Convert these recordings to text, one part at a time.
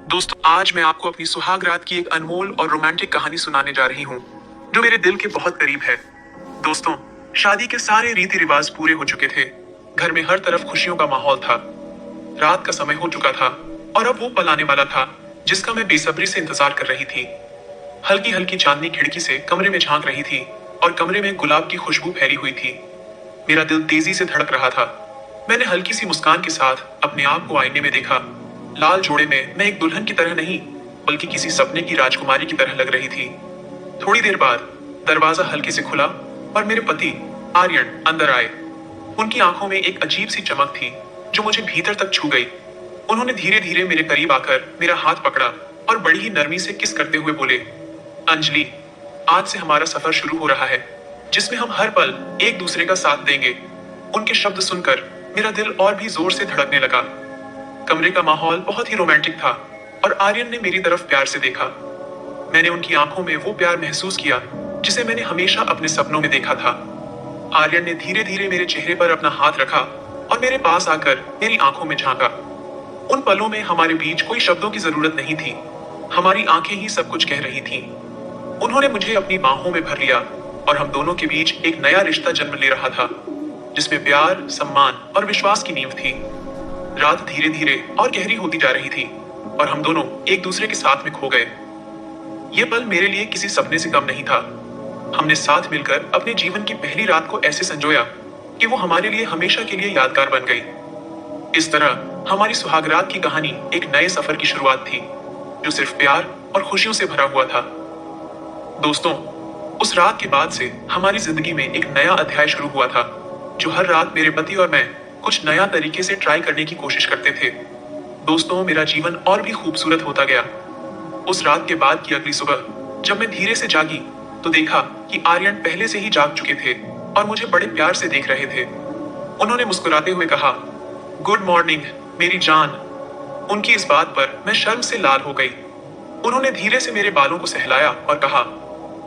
दोस्तों, आज मैं आपको अपनी सुहाग रात की एक अनमोल और रोमांटिक कहानी सुनाने जा रही हूँ, जो मेरे दिल के बहुत करीब है। दोस्तों, शादी के सारे रीति रिवाज पूरे हो चुके थे। घर में हर तरफ खुशियों का माहौल था। रात का समय हो चुका था और अब वो पल आने वाला था जिसका मैं बेसब्री से इंतजार कर रही थी। हल्की हल्की चांदनी खिड़की से कमरे में झांक रही थी और कमरे में गुलाब की खुशबू फैली हुई थी। मेरा दिल तेजी से धड़क रहा था। मैंने हल्की सी मुस्कान के साथ अपने आप को आईने में देखा। लाल जोड़े में मैं एक दुल्हन की तरह नहीं, बल्कि किसी सपने की राजकुमारी की तरह लग रही थी। थोड़ी देर बाद दरवाजा हल्के से खुला और मेरे पति आर्यन अंदर आए। उनकी आंखों में एक अजीब सी चमक थी जो मुझे भीतर तक छू गई। उन्होंने धीरे धीरे मेरे करीब आकर मेरा हाथ पकड़ा और बड़ी ही नरमी से किस करते हुए बोले, अंजलि, आज से हमारा सफर शुरू हो रहा है, जिसमें हम हर पल एक दूसरे का साथ देंगे। उनके शब्द सुनकर मेरा दिल और भी जोर से धड़कने लगा। कमरे का माहौल बहुत ही रोमांटिक था और आर्यन ने मेरी तरफ प्यार से देखा। मैंने उनकी आंखों में वो प्यार महसूस किया जिसे मैंने हमेशा अपने सपनों में देखा था। आर्यन ने धीरे धीरे मेरे चेहरे पर अपना हाथ रखा और मेरे पास आकर मेरी आंखों में झांका। उन पलों में हमारे बीच कोई शब्दों की जरूरत नहीं थी। हमारी आंखें ही सब कुछ कह रही थीं। उन्होंने मुझे अपनी बाहों में भर लिया और हम दोनों के बीच एक नया रिश्ता जन्म ले रहा था, जिसमें प्यार, सम्मान और विश्वास की नींव थी। रात धीरे धीरे और गहरी होती जा रही थी और हम दोनों एक दूसरे के साथ में खो गए। ये पल मेरे लिए किसी सपने से कम नहीं था। हमने साथ मिलकर अपने जीवन की पहली रात को ऐसे संजोया कि वो हमारे लिए हमेशा के लिए यादगार बन गई। इस तरह हमारी सुहागरात की कहानी एक नए सफर की शुरुआत थी, जो सिर्फ प्यार और खुशियों से भरा हुआ था। दोस्तों, उस रात के बाद से हमारी जिंदगी में एक नया अध्याय शुरू हुआ था, जो हर रात मेरे पति और मैं कुछ नया तरीके से ट्राई करने की कोशिश करते थे। दोस्तों, मेरा जीवन और भी खूबसूरत होता गया। उस रात के बाद की अगली सुबह जब मैं धीरे से जागी तो देखा कि आर्यन पहले से ही जाग चुके थे और मुझे बड़े प्यार से देख रहे थे। उन्होंने मुस्कुराते हुए कहा, गुड मॉर्निंग मेरी जान। उनकी इस बात पर मैं शर्म से लाल हो गई। उन्होंने धीरे से मेरे बालों को सहलाया और कहा,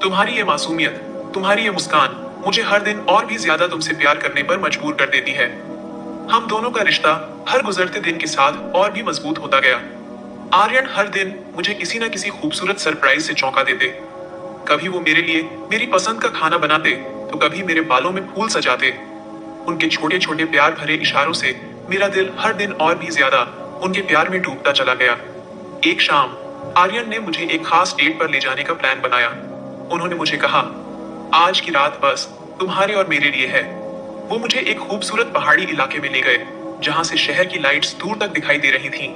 तुम्हारी ये मासूमियत, तुम्हारी ये मुस्कान मुझे हर दिन और भी ज्यादा तुमसे प्यार करने पर मजबूर कर देती है। हम दोनों का रिश्ता हर गुजरते दिन के साथ और भी मजबूत होता गया। आर्यन हर दिन मुझे किसी न किसी खूबसूरत सरप्राइज से चौंका देते। कभी वो मेरे लिए मेरी पसंद का खाना बनाते तो कभी मेरे बालों में फूल सजाते। उनके छोटे छोटे प्यार भरे इशारों से मेरा दिल हर दिन और भी ज्यादा उनके प्यार में डूबता चला गया। एक शाम आर्यन ने मुझे एक खास डेट पर ले जाने का प्लान बनाया। उन्होंने मुझे कहा, आज की रात बस तुम्हारे और मेरे लिए है। वो मुझे एक खूबसूरत पहाड़ी इलाके में ले गए, जहां से शहर की लाइट्स दूर तक दिखाई दे रही थीं।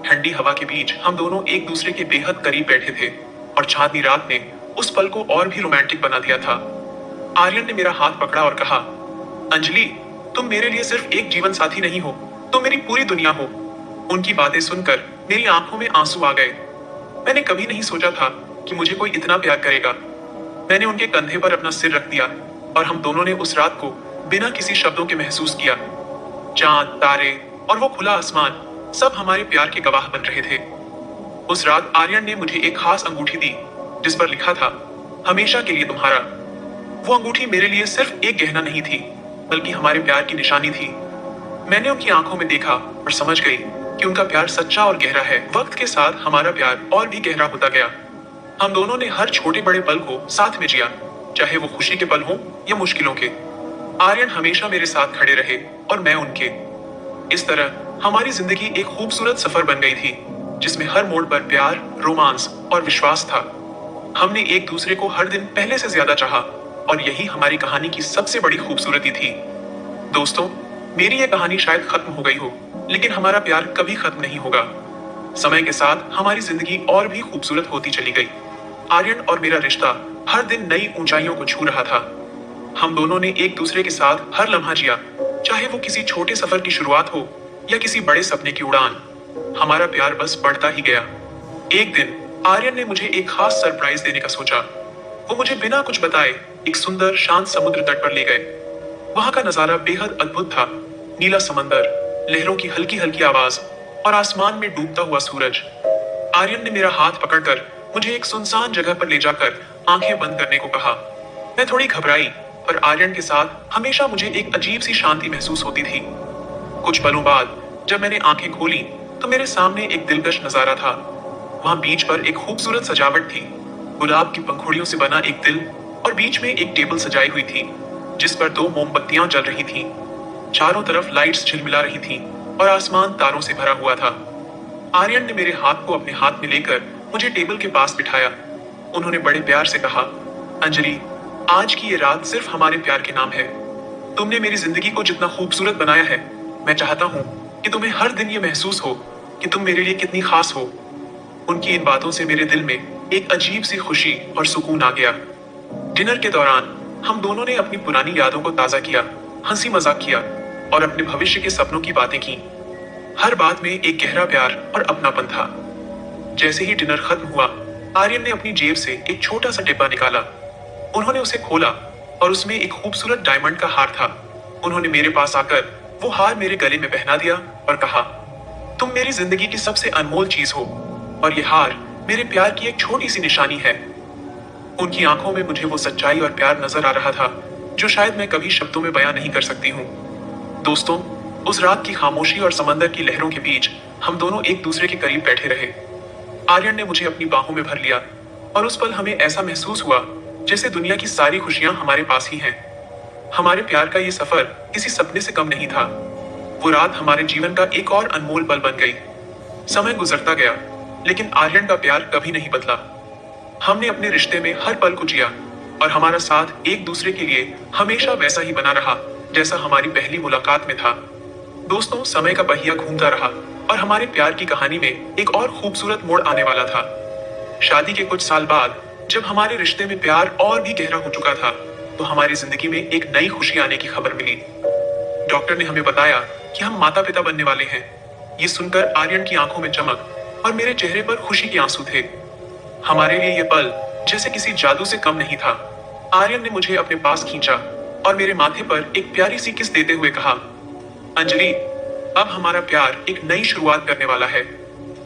ठंडी हवा के बीच हम दोनों एक दूसरे के बेहद करीब बैठे थे और चांदनी रात ने उस पल को और भी रोमांटिक बना दिया था। आर्यन ने मेरा हाथ पकड़ा और कहा, अंजलि, तुम मेरे लिए सिर्फ एक जीवन साथी नहीं हो, तुम मेरी पूरी दुनिया हो। उनकी बातें सुनकर मेरी आंखों में आंसू आ गए। मैंने कभी नहीं सोचा था कि मुझे कोई इतना प्यार करेगा। मैंने उनके कंधे पर अपना सिर रख दिया और हम दोनों ने उस रात को बिना किसी शब्दों के महसूस किया। चांद, तारे और वो खुला आसमान सब हमारे प्यार के गवाह बन रहे थे। उस रात आर्यन ने मुझे एक खास अंगूठी दी जिस पर लिखा था, हमेशा के लिए तुम्हारा। वो अंगूठी मेरे लिए सिर्फ एक गहना नहीं थी, बल्कि हमारे प्यार की निशानी थी। मैंने उनकी आंखों में देखा और समझ गई कि उनका प्यार सच्चा और गहरा है। वक्त के साथ हमारा प्यार और भी गहरा होता गया। हम दोनों ने हर छोटे बड़े पल को साथ में जिया, चाहे वो खुशी के पल हो या मुश्किलों के। आर्यन हमेशा मेरे साथ खड़े रहे और मैं उनके। इस तरह हमारी जिंदगी एक खूबसूरत सफर बन गई थी, जिसमें हर मोड़ पर प्यार, रोमांस और विश्वास था। हमने एक दूसरे को हर दिन पहले से ज्यादा चाहा और यही हमारी कहानी की सबसे बड़ी खूबसूरती थी। दोस्तों, मेरी ये कहानी शायद खत्म हो गई हो, लेकिन हमारा प्यार कभी खत्म नहीं होगा। समय के साथ हमारी जिंदगी और भी खूबसूरत होती चली गई। आर्यन और मेरा रिश्ता हर दिन नई ऊंचाइयों को छू रहा था। हम दोनों ने एक दूसरे के साथ हर लम्हा जिया, चाहे वो किसी छोटे सफर की शुरुआत हो या किसी बड़े सपने की उड़ान। हमारा प्यार बस बढ़ता ही गया। एक दिन आर्यन ने मुझे एक खास सरप्राइज देने का सोचा। वो मुझे बिना कुछ बताए एक सुंदर शांत समुद्र तट पर ले गए। वहां का नजारा बेहद अद्भुत था। नीला समंदर, लहरों की हल्की हल्की आवाज और आसमान में डूबता हुआ सूरज। आर्यन ने मेरा हाथ पकड़कर मुझे एक सुनसान जगह पर ले जाकर आंखें बंद करने को कहा। मैं थोड़ी घबराई, पर आर्यन के साथ हमेशा मुझे एक अजीब सी शांति महसूस होती थी। कुछ पलों बाद जब मैंने आंखें खोली तो मेरे सामने एक दिलकश नजारा था। वहाँ बीच पर एक खूबसूरत सजावट थी। गुलाब की पंखुड़ियों से बना एक दिल और बीच में एक टेबल सजाई हुई थी जिस पर 2 मोमबत्तियां जल रही थीं। चारों तरफ लाइट्स झिलमिला रही थीं और आसमान तारों से भरा हुआ था। आर्यन ने मेरे हाथ को अपने हाथ में लेकर मुझे टेबल के पास बिठाया। उन्होंने बड़े प्यार से कहा, अंजलि, आज की ये रात सिर्फ हमारे प्यार के नाम है। तुमने मेरी जिंदगी को जितना खूबसूरत बनाया है, मैं चाहता हूँ कि तुम्हें हर दिन ये महसूस हो कि तुम मेरे लिए कितनी खास हो। उनकी इन बातों से मेरे दिल में एक अजीब सी खुशी और सुकून आ गया। डिनर के दौरान हम दोनों ने अपनी पुरानी यादों को ताजा किया, हंसी मजाक किया और अपने भविष्य के सपनों की बातें की। हर बात में एक गहरा प्यार और अपनापन था। जैसे ही डिनर खत्म हुआ, आर्यन ने अपनी जेब से एक छोटा सा डिब्बा निकाला। उन्होंने उसे खोला और उसमें एक खूबसूरत डायमंड का हार था। उन्होंने मेरे पास आकर वो हार मेरे गले में पहना दिया और कहा, तुम मेरी जिंदगी की सबसे अनमोल चीज हो और ये हार मेरे प्यार की एक छोटी सी निशानी है। उनकी आंखों में मुझे वो सच्चाई और प्यार नजर आ रहा था जो शायद मैं कभी शब्दों में बयां नहीं कर सकती हूँ। दोस्तों, उस रात की खामोशी और समंदर की लहरों के बीच हम दोनों एक दूसरे के करीब बैठे रहे। आर्यन ने मुझे अपनी बाहों में भर लिया और उस पल हमें ऐसा महसूस हुआ जैसे दुनिया की सारी खुशियां हमारे पास ही हैं। हमारे प्यार का ये सफर किसी सपने से कम नहीं था। वो रात हमारे जीवन का एक और अनमोल पल बन गई। समय गुजरता गया, लेकिन आर्यन का प्यार कभी नहीं बदला। हमने अपने रिश्ते में हर पल को जिया और हमारा साथ एक दूसरे के लिए हमेशा वैसा ही बना रहा जैसा हमारी पहली मुलाकात में था। दोस्तों, समय का पहिया घूमता रहा और हमारे प्यार की कहानी में एक और खूबसूरत मोड़ आने वाला था। शादी के कुछ साल बाद जब हमारे रिश्ते में प्यार और भी गहरा हो चुका था, तो हमारी जिंदगी में एक नई खुशी आने की खबर मिली। डॉक्टर ने हमें बताया कि हम माता पिता बनने वाले हैं। ये सुनकर आर्यन की आंखों में चमक और मेरे चेहरे पर खुशी के आंसू थे। हमारे लिए ये पल जैसे किसी जादू से कम नहीं था। आर्यन ने मुझे अपने पास खींचा और मेरे माथे पर एक प्यारी सी किस देते हुए कहा, अंजलि, अब हमारा प्यार एक नई शुरुआत करने वाला है।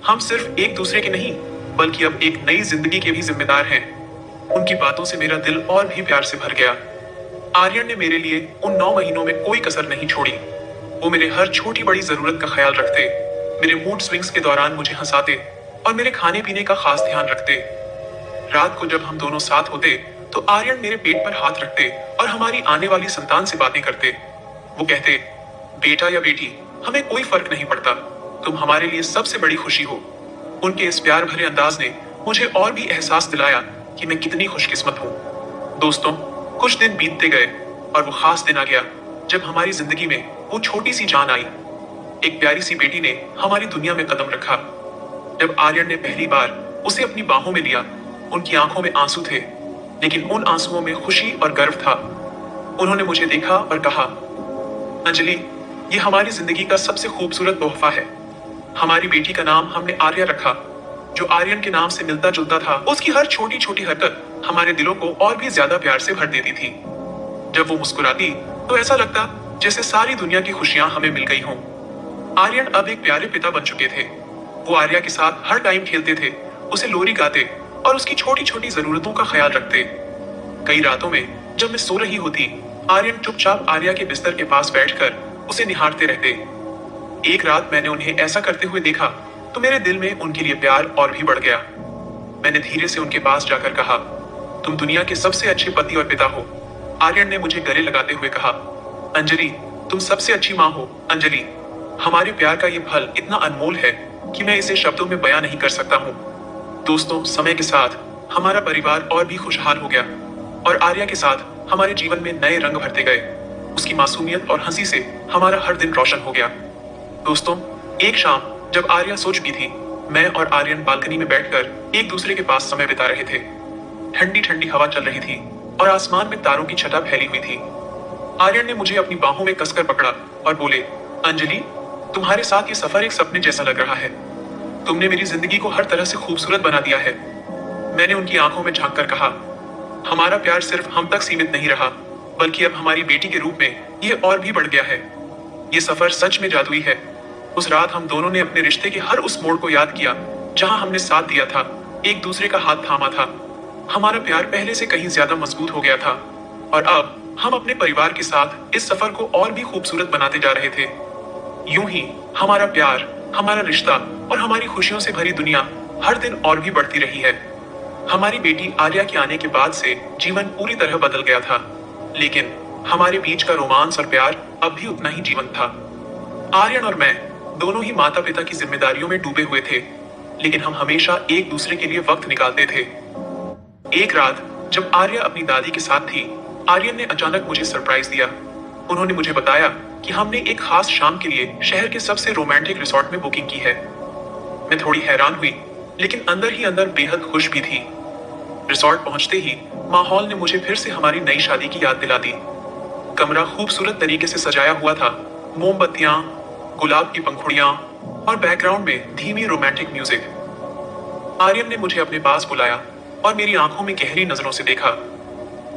हम सिर्फ एक दूसरे के नहीं, बल्कि अब एक नई जिंदगी के भी जिम्मेदार हैं। उनकी बातों से मेरा दिल और भी प्यार से भर गया। आर्यन ने मेरे लिए उन 9 महीनों में कोई कसर नहीं छोड़ी। वो मेरे हर छोटी बड़ी जरूरत का ख्याल रखते, मेरे मूड स्विंग्स के दौरान मुझे हंसाते और मेरे खाने पीने का खास ध्यान रखते। रात को जब हम दोनों साथ होते तो आर्यन मेरे पेट पर हाथ रखते और हमारी आने वाली संतान से बातें करते। वो कहते, बेटा या बेटी, हमें कोई फर्क नहीं पड़ता, तुम हमारे लिए सबसे बड़ी खुशी हो। उनके इस प्यार भरे अंदाज ने मुझे और भी एहसास दिलाया कि मैं कितनी खुशकिस्मत हूँ। दोस्तों, कुछ दिन बीतते गए और वो खास दिन आ गया जब हमारी जिंदगी में वो छोटी सी जान आई। एक प्यारी सी बेटी ने हमारी दुनिया में कदम रखा। जब आर्यन ने पहली बार उसे अपनी बाहों में लिया, उनकी आंखों में आंसू थे, लेकिन उन आंसुओं में खुशी और गर्व था। उन्होंने मुझे देखा और कहा, अंजलि, ये हमारी जिंदगी का सबसे खूबसूरत तोहफा है। हमारी बेटी का नाम हमने आर्या रखा। जो आर्यन के नाम से मिलता जुलता था, उसकी हर छोटी छोटी हरकत हमारे दिलों को और भी ज्यादा प्यार से भर देती थी। जब वो मुस्कुराती तो ऐसा लगता जैसे सारी दुनिया की खुशियां हमें मिल गई हों। आर्यन अब एक प्यारे पिता बन चुके थे। वो आर्या के साथ हर टाइम खेलते थे, उसे लोरी गाते और उसकी छोटी छोटी जरूरतों का ख्याल रखते। कई रातों में जब मैं सो रही होती, आर्यन चुपचाप आर्या के बिस्तर के पास बैठकर उसे निहारते रहते। एक रात मैंने उन्हें ऐसा करते हुए देखा तो मेरे दिल में उनके लिए प्यार और भी बढ़ गया। मैंने धीरे से उनके पास जाकर कहा, तुम दुनिया के सबसे अच्छे पति और पिता हो। आर्यन ने मुझे गले लगाते हुए कहा, अंजलि, तुम सबसे अच्छी माँ हो। अंजलि, हमारे प्यार का ये फल इतना अनमोल है कि मैं इसे शब्दों में बयां नहीं कर सकता हूँ। दोस्तों, समय के साथ हमारा परिवार और भी खुशहाल हो गया और आर्या के साथ हमारे जीवन में नए रंग भरते गए। उसकी मासूमियत और हंसी से हमारा हर दिन रोशन हो गया। दोस्तों, एक शाम जब आर्या सो चुकी थी, मैं और आर्यन बालकनी में बैठकर एक दूसरे के पास समय बिता रहे थे। ठंडी ठंडी हवा चल रही थी और आसमान में तारों की छटा फैली हुई थी। आर्यन ने मुझे अपनी बाहों में कसकर पकड़ा और बोले, अंजलि, तुम्हारे साथ ये सफर एक सपने जैसा लग रहा है। तुमने मेरी जिंदगी को हर तरह से खूबसूरत बना दिया है। मैंने उनकी आंखों में झांक कर कहा, हमारा प्यार सिर्फ हम तक सीमित नहीं रहा, बल्कि अब हमारी बेटी के रूप में ये और भी बढ़ गया है। ये सफर सच में जादुई है। उस रात हम दोनों ने अपने रिश्ते के हर उस मोड़ को याद किया जहां हमने साथ दिया था, एक दूसरे का हाथ थामा था। हमारा प्यार पहले से कहीं ज्यादा मजबूत हो गया था और अब हम अपने परिवार के साथ इस सफर को और भी खूबसूरत बनाते जा रहे थे। यूं ही हमारा प्यार, हमारा रिश्ता और हमारी खुशियों से भरी दुनिया हर दिन और भी बढ़ती रही है। हमारी बेटी आर्या के आने के बाद से जीवन पूरी तरह बदल गया था, लेकिन हमारे बीच का रोमांस और प्यार अब भी उतना ही जीवंत था। आर्यन और मैं दोनों ही माता पिता की जिम्मेदारियों में डूबे हुए थे, लेकिन हम हमेशा एक दूसरे के लिए वक्त निकालते थे। एक रात जब आर्या अपनी दादी के साथ थी, आर्यन ने अचानक मुझे सरप्राइज दिया। उन्होंने मुझे बताया कि हमने एक खास शाम के लिए शहर के सबसे रोमांटिक रिसोर्ट में बुकिंग की है। मैं थोड़ी हैरान हुई, लेकिन अंदर ही अंदर बेहद खुश भी थी। रिसोर्ट पहुंचते ही माहौल ने मुझे फिर से हमारी नई शादी की याद दिला दी। कमरा खूबसूरत तरीके से सजाया हुआ था, मोमबत्तियां, गुलाब की पंखुड़ियां और बैकग्राउंड में धीमी रोमांटिक म्यूजिक। आर्यन ने मुझे अपने पास बुलाया और मेरी आंखों में गहरी नजरों से देखा।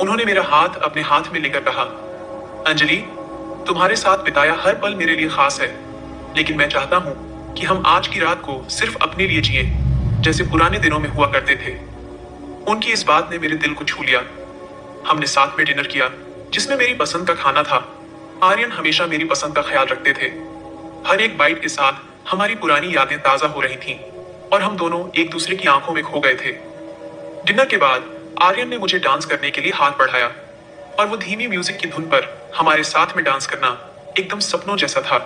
उन्होंने मेरा हाथ अपने हाथ में लेकर कहा, अंजलि, तुम्हारे साथ बिताया हर पल मेरे लिए खास है, लेकिन मैं चाहता हूं कि हम आज की रात को सिर्फ अपने लिए जिए, जैसे पुराने दिनों में हुआ करते थे। उनकी इस बात ने मेरे दिल को छू लिया। हमने साथ में डिनर किया, जिसमें मेरी पसंद का खाना था। आर्यन हमेशा मेरी पसंद का ख्याल रखते थे। हर एक बाइट के साथ हमारी पुरानी यादें ताजा हो रही थीं और हम दोनों एक दूसरे की आंखों में खो गए थे। डिनर के बाद आर्यन ने मुझे डांस करने के लिए हाथ बढ़ाया और वो धीमी म्यूजिक की धुन पर हमारे साथ में डांस करना एकदम सपनों जैसा था।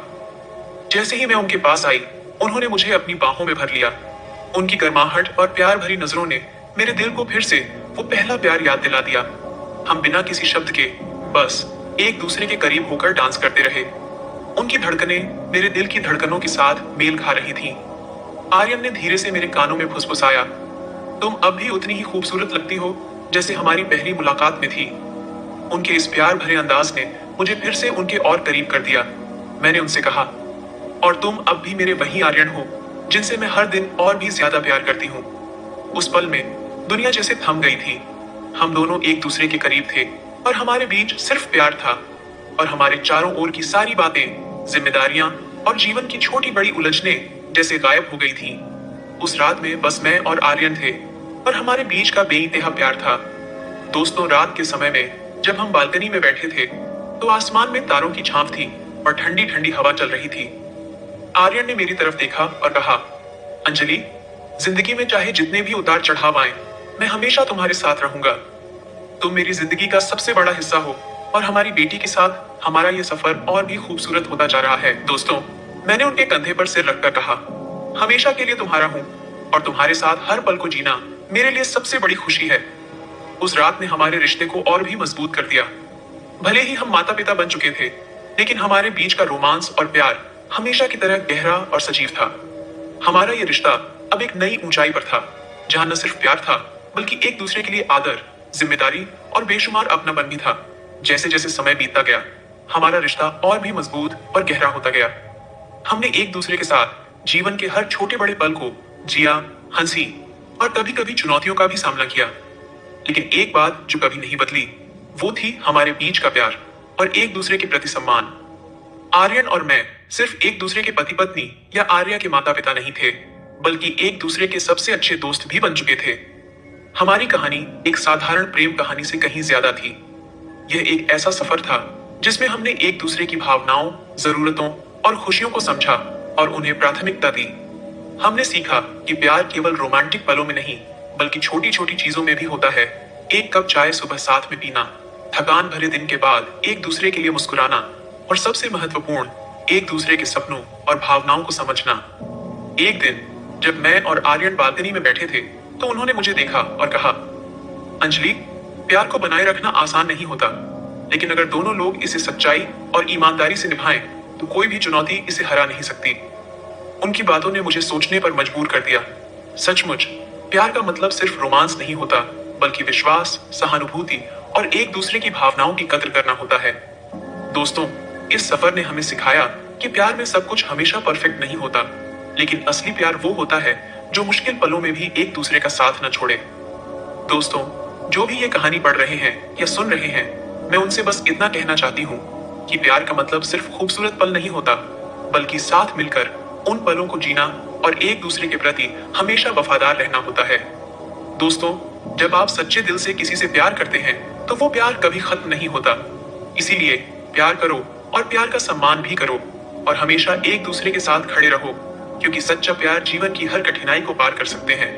जैसे ही मैं उनके पास आई, उन्होंने मुझे अपनी बाहों में भर लिया। उनकी गर्माहट और प्यार भरी नजरों ने मेरे दिल को फिर से वो पहला प्यार याद दिला दिया। हम बिना किसी शब्द के बस एक दूसरे के करीब होकर डांस करते रहे। उनकी धड़कनें मेरे दिल की धड़कनों के साथ मेल खा रही थीं। आर्यन ने धीरे से मेरे कानों में फुसफुसाया, तुम अब भी उतनी ही खूबसूरत लगती हो जैसे हमारी पहली मुलाकात में थी। उनके इस प्यार भरे अंदाज ने मुझे फिर से उनके और करीब कर दिया। मैंने उनसे कहा, और तुम अब भी मेरे वही आर्यन हो जिनसे मैं हर दिन और भी ज्यादा प्यार करती हूँ। उस पल में दुनिया जैसे थम गई थी। हम दोनों एक दूसरे के करीब थे और हमारे बीच सिर्फ प्यार था, और हमारे चारों ओर की सारी बातें, जिम्मेदारियां और जीवन की छोटी बड़ी उलझनें जैसे गायब हो गई थी। उस रात में बस मैं और आर्यन थे और हमारे बीच का बेइंतहा प्यार था। दोस्तों, रात के समय में जब हम बालकनी में बैठे थे तो आसमान में तारों की छांव थी और ठंडी ठंडी हवा चल रही थी। आर्यन ने मेरी तरफ देखा और कहा, अंजलि, जिंदगी में चाहे जितने भी उतार चढ़ाव आए, मैं हमेशा तुम्हारे साथ रहूंगा। तुम मेरी जिंदगी का सबसे बड़ा हिस्सा हो और हमारी बेटी के साथ हमारा ये सफर और भी खूबसूरत होता जा रहा है। दोस्तों, मैंने उनके कंधे पर सिर रखकर कहा, हमेशा के लिए तुम्हारा हूं और तुम्हारे साथ हर पल को जीना मेरे लिए सबसे बड़ी खुशी है। उस रात ने हमारे रिश्ते को और भी मजबूत कर दिया। भले ही हम माता पिता बन चुके थे, लेकिन हमारे बीच का रोमांस और प्यार हमेशा की तरह गहरा और सजीव था। हमारा ये रिश्ता अब एक नई ऊंचाई पर था, जहां न सिर्फ प्यार था, बल्कि एक दूसरे के लिए आदर, जिम्मेदारी और बेशुमार अपनापन भी था। जैसे जैसे समय बीतता गया, हमारा रिश्ता और भी मजबूत और गहरा होता गया। हमने एक दूसरे के साथ जीवन के हर छोटे बड़े पल को जिया, हंसी और कभी कभी चुनौतियों का भी सामना किया। लेकिन एक बात जो कभी नहीं बदली, वो थी हमारे बीच का प्यार और एक दूसरे के प्रति सम्मान। आर्यन और मैं सिर्फ एक दूसरे के पति पत्नी या आर्या के माता पिता नहीं थे, बल्कि एक दूसरे के सबसे अच्छे दोस्त भी बन चुके थे। हमारी कहानी एक साधारण प्रेम कहानी से कहीं ज्यादा थी। यह एक ऐसा सफर था जिसमें हमने एक दूसरे की भावनाओं, जरूरतों और खुशियों को समझा और उन्हें प्राथमिकता दी। हमने सीखा कि प्यार केवल रोमांटिक पलों में नहीं, बल्कि छोटी छोटी चीजों में भी होता है। एक कप चाय सुबह साथ में पीना, थकान भरे दिन के बाद एक दूसरे के लिए मुस्कुराना, और सबसे महत्वपूर्ण, एक दूसरे के सपनों और भावनाओं को समझना। एक दिन जब मैं और आर्यन बालकनी में बैठे थे, तो उन्होंने मुझे देखा और कहा, अंजलि, प्यार को बनाए रखना आसान नहीं होता, लेकिन अगर दोनों लोग इसे सच्चाई और ईमानदारी से निभाएं, तो कोई भी चुनौती इसे हरा नहीं सकती। उनकी बातों ने मुझे सोचने पर मजबूर कर दिया। सचमुच प्यार का मतलब सिर्फ रोमांस नहीं होता, बल्कि विश्वास, सहानुभूति और एक दूसरे की भावनाओं की कद्र करना होता है। दोस्तों, इस सफर ने हमें सिखाया कि प्यार में सब कुछ हमेशा परफेक्ट नहीं होता, लेकिन असली प्यार वो होता है जो मुश्किल पलों में भी एक दूसरे का साथ न छोड़े। दोस्तों, जो भी ये कहानी पढ़ रहे हैं या सुन रहे हैं, मैं उनसे बस इतना कहना चाहती हूँ कि प्यार का मतलब सिर्फ खूबसूरत पल नहीं होता, बल्कि साथ मिलकर उन पलों को जीना और एक दूसरे के प्रति हमेशा वफादार रहना होता है। दोस्तों, जब आप सच्चे दिल से किसी से प्यार करते हैं, तो वो प्यार कभी खत्म नहीं होता। इसीलिए प्यार करो और प्यार का सम्मान भी करो और हमेशा एक दूसरे के साथ खड़े रहो। क्योंकि सच्चा प्यार जीवन की हर कठिनाई को पार कर सकते हैं।